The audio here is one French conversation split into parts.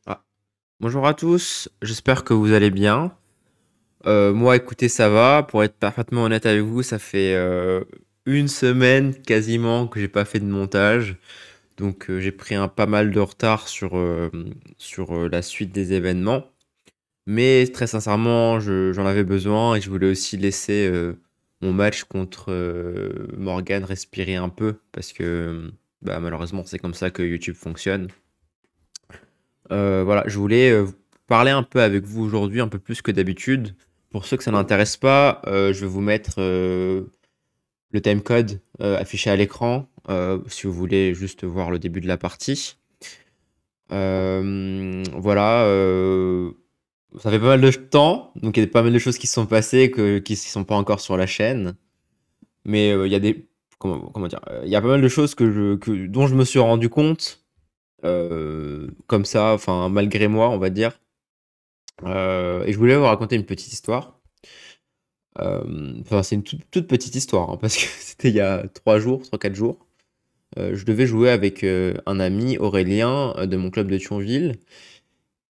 Ah, bonjour à tous, j'espère que vous allez bien. Moi, écoutez, ça va. Pour être parfaitement honnête avec vous, ça fait une semaine quasiment que j'ai pas fait de montage. Donc, j'ai pris un pas mal de retard sur la suite des événements. Mais très sincèrement, j'en avais besoin et je voulais aussi laisser mon match contre Morgan respirer un peu parce que bah, malheureusement, c'est comme ça que YouTube fonctionne. Voilà, je voulais parler un peu avec vous aujourd'hui, un peu plus que d'habitude. Pour ceux que ça n'intéresse pas, je vais vous mettre le timecode affiché à l'écran si vous voulez juste voir le début de la partie. Voilà, ça fait pas mal de temps, donc il y a pas mal de choses qui se sont passées qui ne sont pas encore sur la chaîne. Mais il y a des. Comment dire? Il y a pas mal de choses dont je me suis rendu compte, comme ça, enfin, malgré moi, on va dire. Et je voulais vous raconter une petite histoire. Enfin, c'est une toute petite histoire, hein, parce que c'était il y a 3 jours, 3-4 jours. Je devais jouer avec un ami, Aurélien, de mon club de Thionville,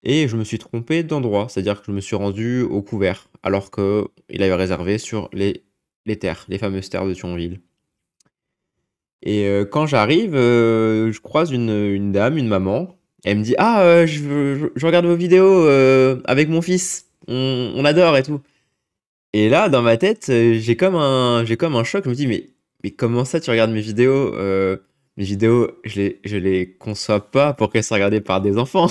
et je me suis trompé d'endroit, c'est-à-dire que je me suis rendu au couvert, alors qu'il avait réservé sur les terres, les fameuses terres de Thionville. Et quand j'arrive, je croise une dame, une maman. Elle me dit: «Ah, je regarde vos vidéos avec mon fils, on adore et tout.» Et là, dans ma tête, j'ai comme un choc. Je me dis: «Mais comment ça, tu regardes mes vidéos?» Mes vidéos, je les conçois pas pour qu'elles soient regardées par des enfants.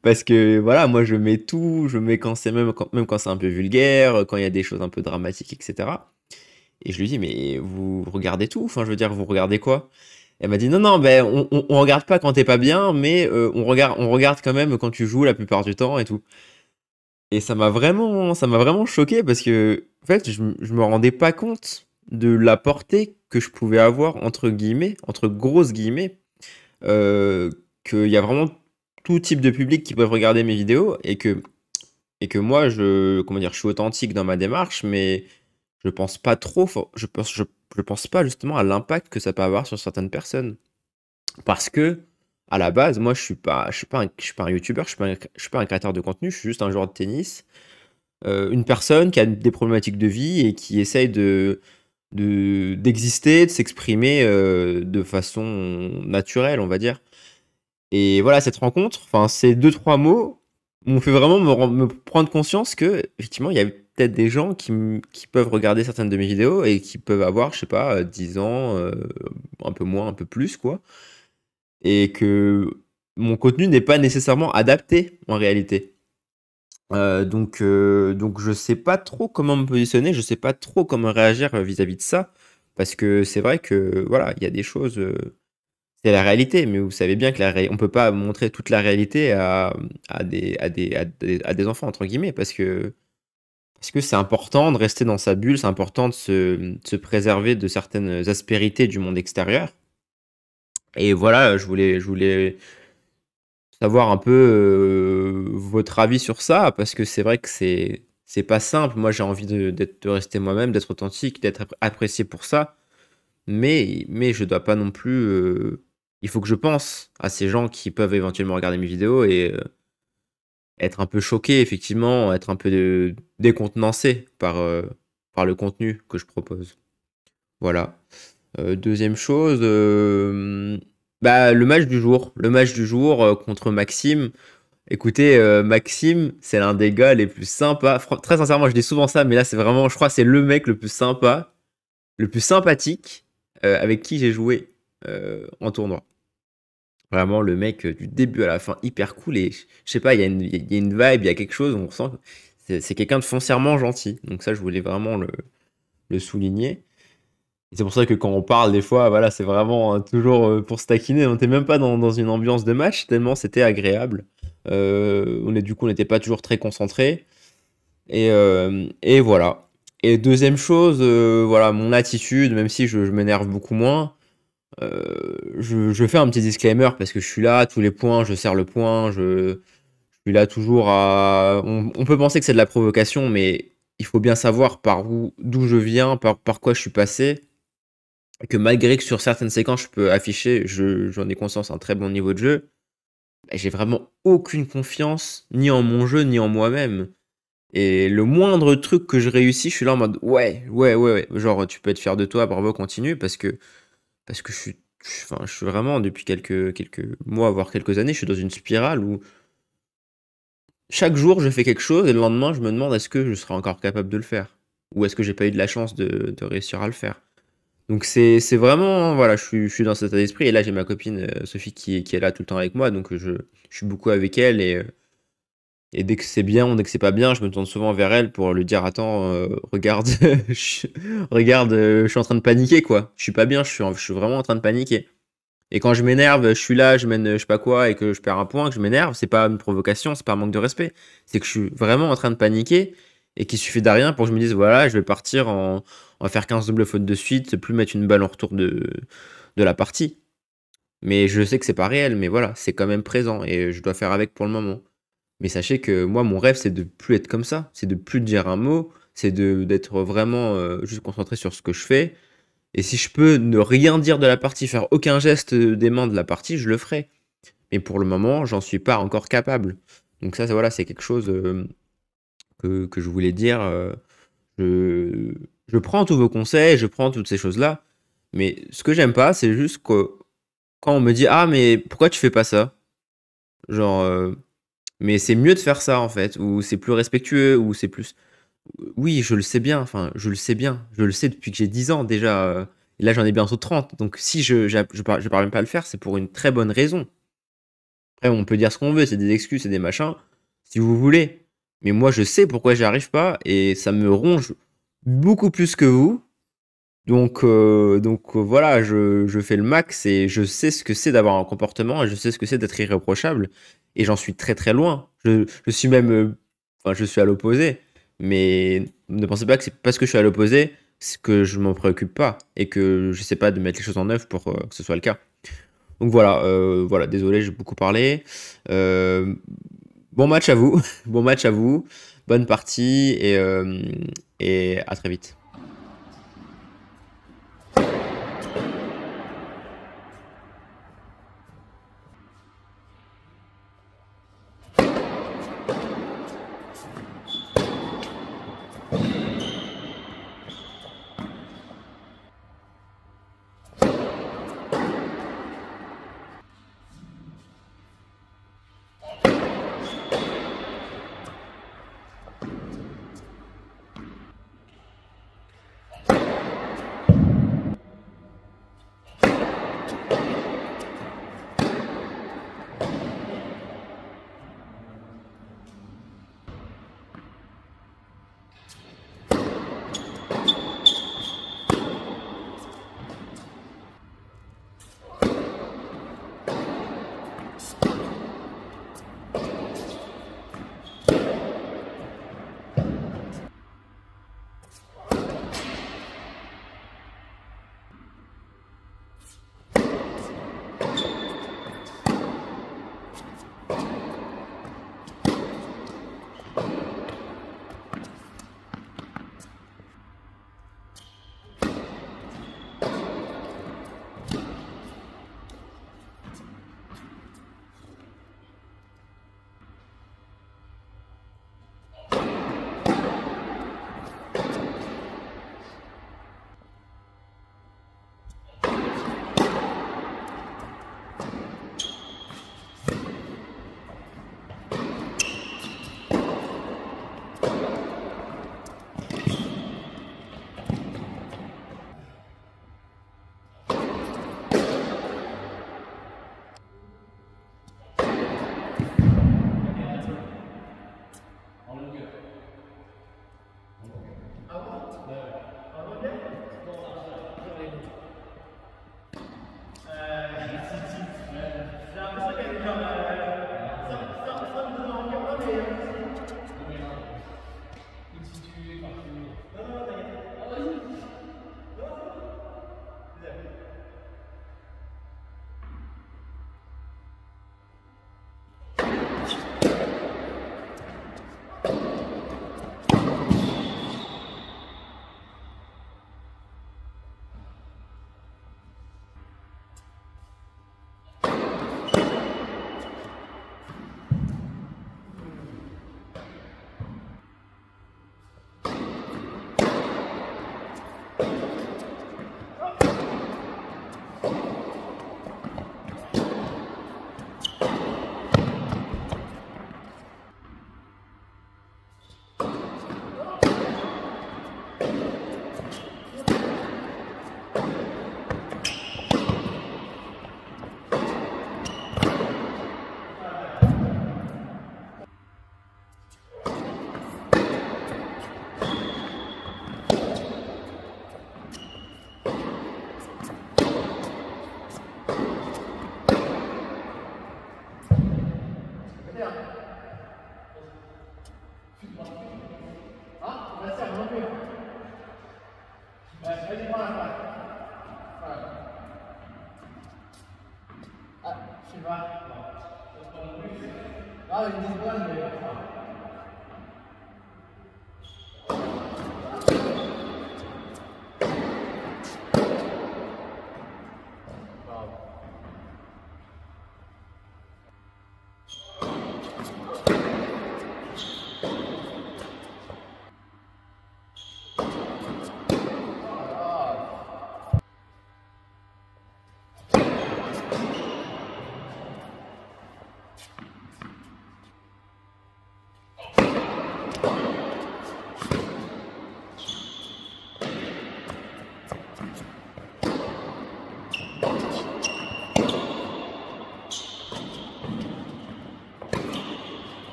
Parce que voilà, moi, je mets tout, je mets quand c'est même quand c'est un peu vulgaire, quand il y a des choses un peu dramatiques, et cetera. Et je lui dis: «Mais vous regardez tout? Enfin, je veux dire, vous regardez quoi?» Elle m'a dit: «Non, non, ben on regarde pas quand t'es pas bien, mais on regarde quand même quand tu joues la plupart du temps et tout.» Et ça m'a vraiment choqué parce que, en fait, je me rendais pas compte de la portée que je pouvais avoir, entre guillemets, entre grosses guillemets, euh, qu'il y a vraiment tout type de public qui peuvent regarder mes vidéos et que moi, comment dire, je suis authentique dans ma démarche, mais je pense pas trop, je pense pas justement à l'impact que ça peut avoir sur certaines personnes. Parce que, à la base, moi, je suis pas un youtubeur, je suis pas un créateur de contenu, je suis juste un joueur de tennis, une personne qui a des problématiques de vie et qui essaye d'exister, de s'exprimer de façon naturelle, on va dire. Et voilà, cette rencontre, enfin, ces deux, trois mots m'ont fait vraiment me prendre conscience que, effectivement, il y a peut-être des gens qui peuvent regarder certaines de mes vidéos et qui peuvent avoir, je sais pas, 10 ans, un peu moins, un peu plus, quoi. Et que mon contenu n'est pas nécessairement adapté en réalité. Donc je sais pas trop comment me positionner, je sais pas trop comment réagir vis-à-vis de ça, parce que c'est vrai que voilà, il y a des choses, c'est la réalité, mais vous savez bien que on peut pas montrer toute la réalité à des enfants entre guillemets, parce que c'est important de rester dans sa bulle, c'est important de se préserver de certaines aspérités du monde extérieur. Et voilà, je voulais savoir un peu votre avis sur ça, parce que c'est vrai que c'est pas simple. Moi, j'ai envie de rester moi-même, d'être authentique, d'être apprécié pour ça, mais je dois pas non plus. Il faut que je pense à ces gens qui peuvent éventuellement regarder mes vidéos et être un peu choqué, effectivement, être un peu décontenancé par le contenu que je propose. Voilà. Deuxième chose, bah, le match du jour contre Maxime. Écoutez, Maxime, c'est l'un des gars les plus sympas. Très sincèrement, je dis souvent ça, mais là, c'est vraiment, je crois, que c'est le mec le plus sympa, le plus sympathique avec qui j'ai joué en tournoi. Vraiment, le mec du début à la fin, hyper cool. Et je sais pas, il y a une vibe, il y a quelque chose, on sent que c'est quelqu'un de foncièrement gentil. Donc, ça, je voulais vraiment le souligner. Et c'est pour ça que quand on parle, des fois, voilà, c'est vraiment toujours pour se taquiner. On n'était même pas dans une ambiance de match, tellement c'était agréable. Du coup, on n'était pas toujours très concentrés. Et voilà. Et deuxième chose, voilà, mon attitude, même si je m'énerve beaucoup moins, je fais un petit disclaimer parce que je suis là à tous les points, je serre le point, je suis là toujours à. On peut penser que c'est de la provocation, mais il faut bien savoir d'où je viens, par quoi je suis passé, que malgré que sur certaines séquences je peux afficher, j'en ai conscience, un très bon niveau de jeu, bah, j'ai vraiment aucune confiance, ni en mon jeu, ni en moi-même. Et le moindre truc que je réussis, je suis là en mode ouais, ouais, ouais, ouais. Genre, tu peux être fier de toi, bravo, continue, parce que enfin, je suis vraiment, depuis quelques mois, voire quelques années, je suis dans une spirale où chaque jour, je fais quelque chose et le lendemain, je me demande est-ce que je serai encore capable de le faire? Ou est-ce que j'ai pas eu de la chance de réussir à le faire? Donc c'est vraiment, voilà, je suis dans cet état d'esprit et là, j'ai ma copine Sophie qui est là tout le temps avec moi, donc je suis beaucoup avec elle et dès que c'est bien, dès que c'est pas bien, je me tourne souvent vers elle pour lui dire attends, regarde, regarde, je suis en train de paniquer quoi. Je suis pas bien, je suis vraiment en train de paniquer. Et quand je m'énerve, je suis là, je mène je sais pas quoi et que je perds un point, que je m'énerve, c'est pas une provocation, c'est pas un manque de respect. C'est que je suis vraiment en train de paniquer et qu'il suffit de rien pour que je me dise voilà, je vais partir en faire 15 doubles fautes de suite, plus mettre une balle en retour de la partie. Mais je sais que c'est pas réel, mais voilà, c'est quand même présent et je dois faire avec pour le moment. Mais sachez que moi, mon rêve, c'est de plus être comme ça, c'est de plus dire un mot, c'est d'être vraiment juste concentré sur ce que je fais et si je peux ne rien dire de la partie, faire aucun geste dément de la partie, je le ferai. Mais pour le moment, j'en suis pas encore capable. Donc ça, voilà, c'est quelque chose que je voulais dire. Je, je prends tous vos conseils, je prends toutes ces choses-là. Mais ce que j'aime pas, c'est juste que quand on me dit ah mais pourquoi tu fais pas ça? Genre mais c'est mieux de faire ça en fait, ou c'est plus respectueux, ou c'est plus. Oui, je le sais bien, enfin, je le sais bien. Je le sais depuis que j'ai 10 ans déjà. Et là, j'en ai bientôt 30. Donc, si je parviens pas à le faire, c'est pour une très bonne raison. Après, on peut dire ce qu'on veut, c'est des excuses, c'est des machins, si vous voulez. Mais moi, je sais pourquoi j'y arrive pas et ça me ronge beaucoup plus que vous. Donc voilà, je fais le max et je sais ce que c'est d'avoir un comportement et je sais ce que c'est d'être irréprochable. Et j'en suis très très loin. Je suis même. Enfin, je suis à l'opposé. Mais ne pensez pas que c'est parce que je suis à l'opposé que je m'en préoccupe pas et que je sais pas de mettre les choses en œuvre pour que ce soit le cas. Donc voilà, voilà, désolé, j'ai beaucoup parlé. Euh, bon match à vous, bon match à vous, bonne partie et à très vite.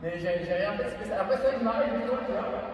Mais j'ai rien fait spécial. Après, c'est vrai que je m'arrête du tout, tu vois.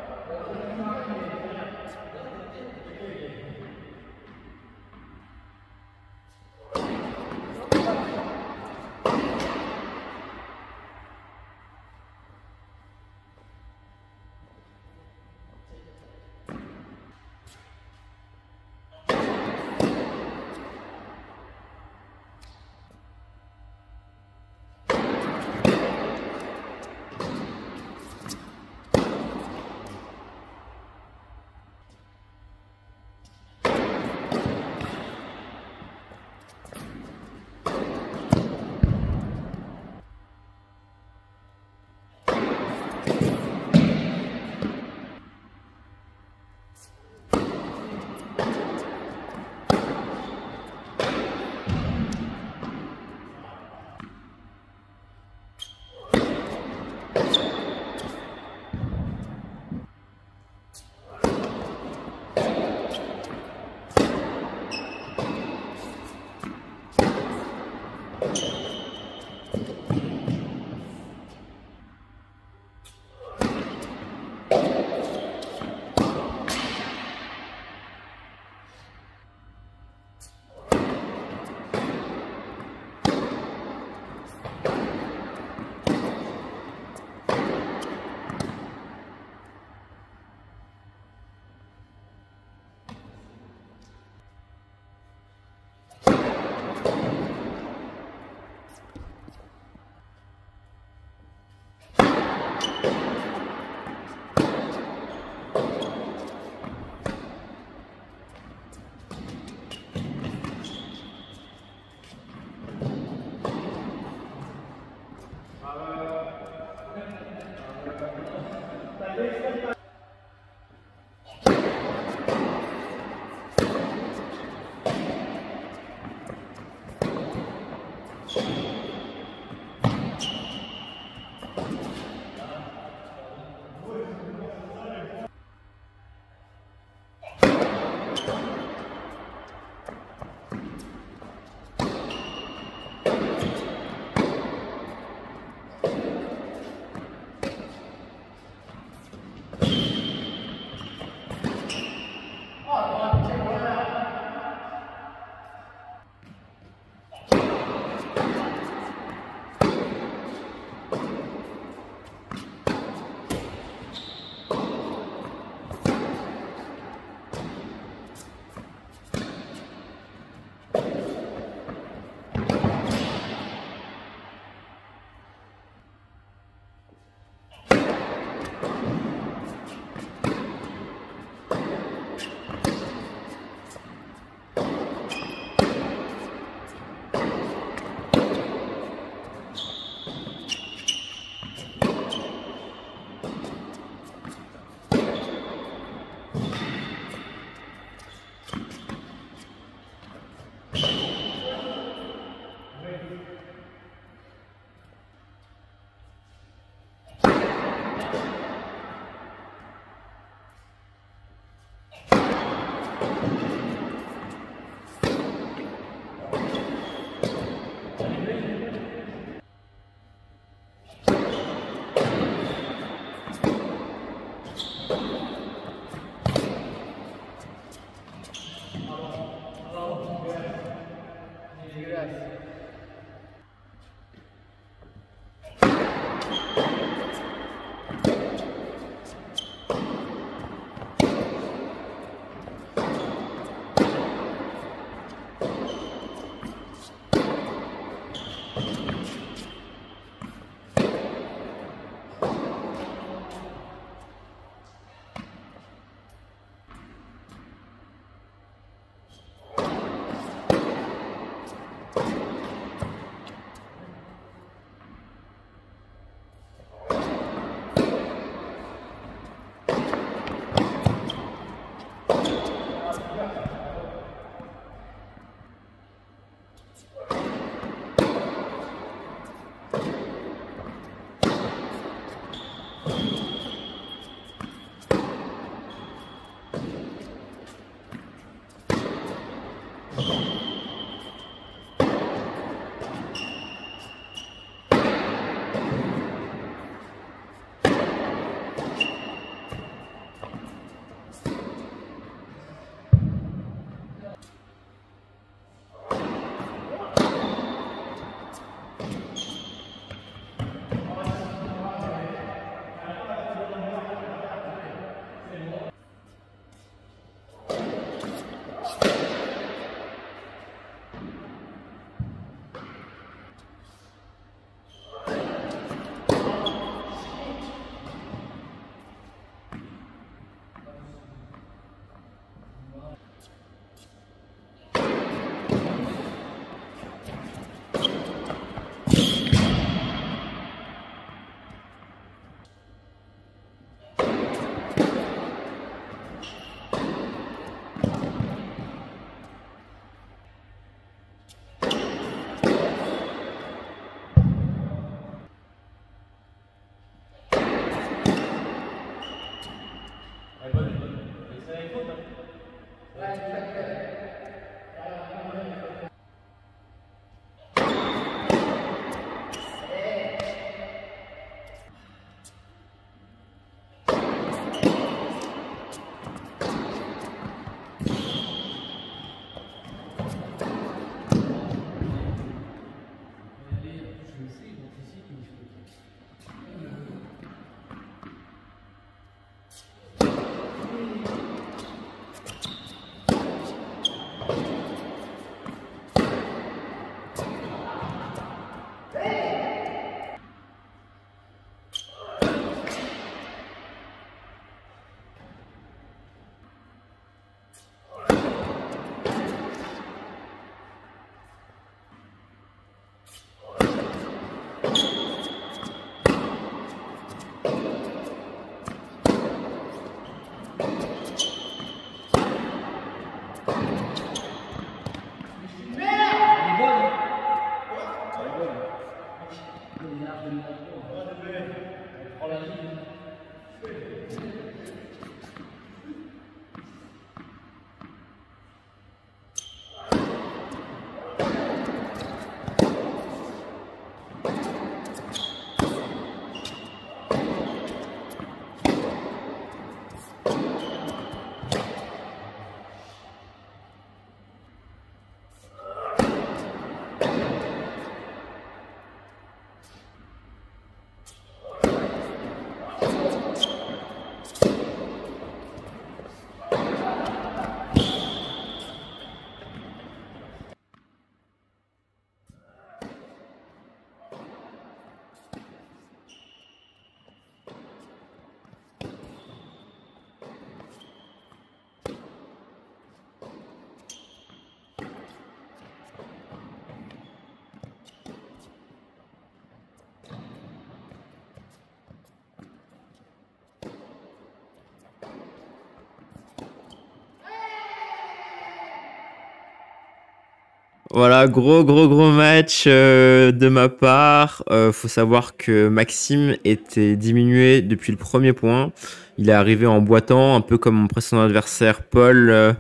Voilà, gros match de ma part. Faut savoir que Maxime était diminué depuis le premier point. Il est arrivé en boitant, un peu comme mon précédent adversaire Paul.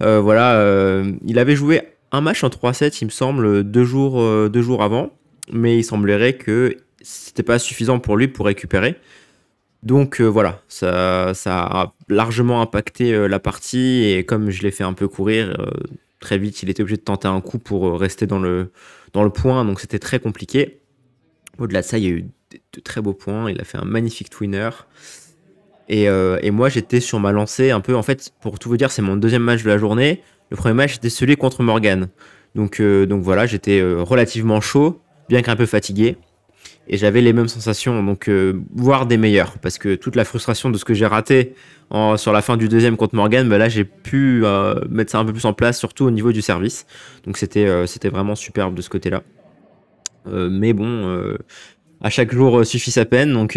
Voilà, il avait joué un match en 3-7, il me semble, 2 jours avant. Mais il semblerait que c'était pas suffisant pour lui pour récupérer. Donc voilà, ça a largement impacté la partie et comme je l'ai fait un peu courir, très vite il était obligé de tenter un coup pour rester dans le point, donc c'était très compliqué. Au-delà de ça, il y a eu de très beaux points, il a fait un magnifique twinner. Et moi j'étais sur ma lancée un peu, en fait pour tout vous dire c'est mon deuxième match de la journée, le premier match c'était celui contre Morgan. Donc voilà, j'étais relativement chaud, bien qu'un peu fatigué. Et j'avais les mêmes sensations, donc voire des meilleures, parce que toute la frustration de ce que j'ai raté sur la fin du deuxième contre Morgan, bah là j'ai pu mettre ça un peu plus en place, surtout au niveau du service. Donc c'était vraiment superbe de ce côté-là. Mais bon, à chaque jour suffit sa peine, donc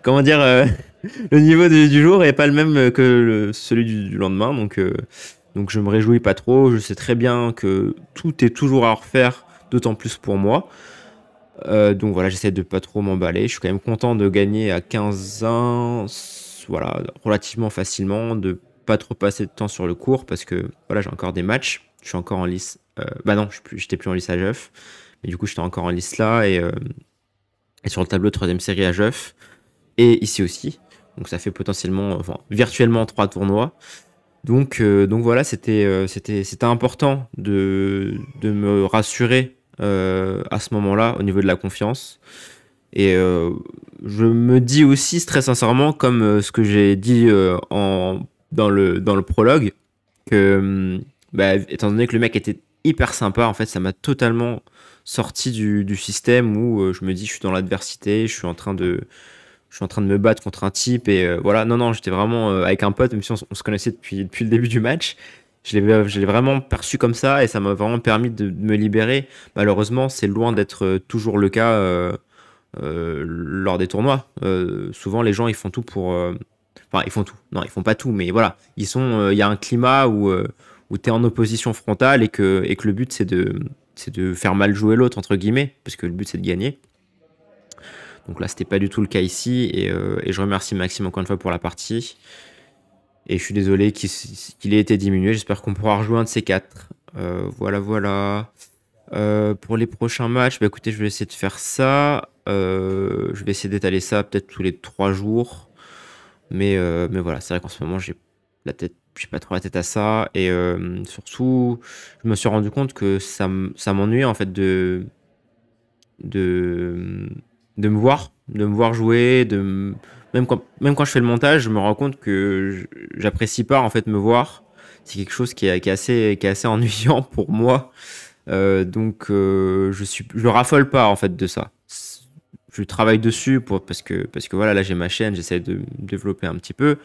comment dire, le niveau du jour est pas le même que celui du lendemain, donc je me réjouis pas trop. Je sais très bien que tout est toujours à refaire, d'autant plus pour moi. Donc voilà, j'essaie de pas trop m'emballer. Je suis quand même content de gagner à 15-1, voilà, relativement facilement, de pas trop passer de temps sur le court parce que voilà, j'ai encore des matchs. Je suis encore en lice. Bah non, j'étais plus en lice à Jeuf, mais du coup, j'étais encore en lice là et sur le tableau de troisième série à Jeuf et ici aussi. Donc ça fait potentiellement, enfin, virtuellement 3 tournois. Donc voilà, c'était important de me rassurer à ce moment-là au niveau de la confiance. Et je me dis aussi très sincèrement, comme ce que j'ai dit dans le prologue, que bah, étant donné que le mec était hyper sympa, en fait, ça m'a totalement sorti du système où je me dis je suis dans l'adversité, je suis en train de me battre contre un type et voilà. Non, non, j'étais vraiment avec un pote, même si on se connaissait depuis le début du match. Je l'ai vraiment perçu comme ça et ça m'a vraiment permis de me libérer. Malheureusement, c'est loin d'être toujours le cas lors des tournois. Souvent, les gens, ils font tout pour. Enfin, ils font tout. Non, ils font pas tout, mais voilà. Il y a un climat où tu es en opposition frontale et que le but, c'est de faire mal jouer l'autre, entre guillemets, parce que le but, c'est de gagner. Donc là, c'était pas du tout le cas ici. Et je remercie Maxime encore une fois pour la partie. Et je suis désolé qu'il ait été diminué. J'espère qu'on pourra rejouer un de ces quatre. Voilà. Pour les prochains matchs, bah écoutez, je vais essayer de faire ça. Je vais essayer d'étaler ça peut-être tous les 3 jours. Mais voilà, c'est vrai qu'en ce moment, j'ai pas trop la tête à ça. Et surtout, je me suis rendu compte que ça m'ennuie en fait de, de me voir jouer, même quand je fais le montage, je me rends compte que j'apprécie pas en fait me voir. C'est quelque chose qui est assez ennuyant pour moi. Donc je raffole pas en fait de ça. Je travaille dessus parce que voilà, là j'ai ma chaîne, j'essaie de me développer un petit peu.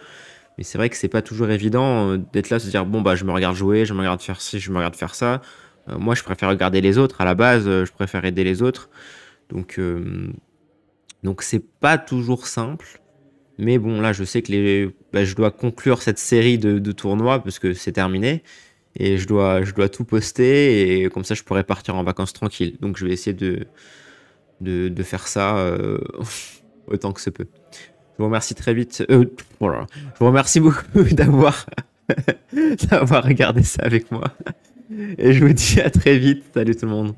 Mais c'est vrai que c'est pas toujours évident d'être là, se dire bon bah je me regarde jouer, je me regarde faire ci, je me regarde faire ça. Moi je préfère regarder les autres à la base, je préfère aider les autres. Donc c'est pas toujours simple. Mais bon, là, je sais que je dois conclure cette série de tournois parce que c'est terminé. Et je dois tout poster et comme ça, je pourrai partir en vacances tranquille. Donc, je vais essayer de faire ça autant que se peut. Je vous remercie très vite. Voilà. Je vous remercie beaucoup d'avoir regardé ça avec moi. Et je vous dis à très vite. Salut tout le monde.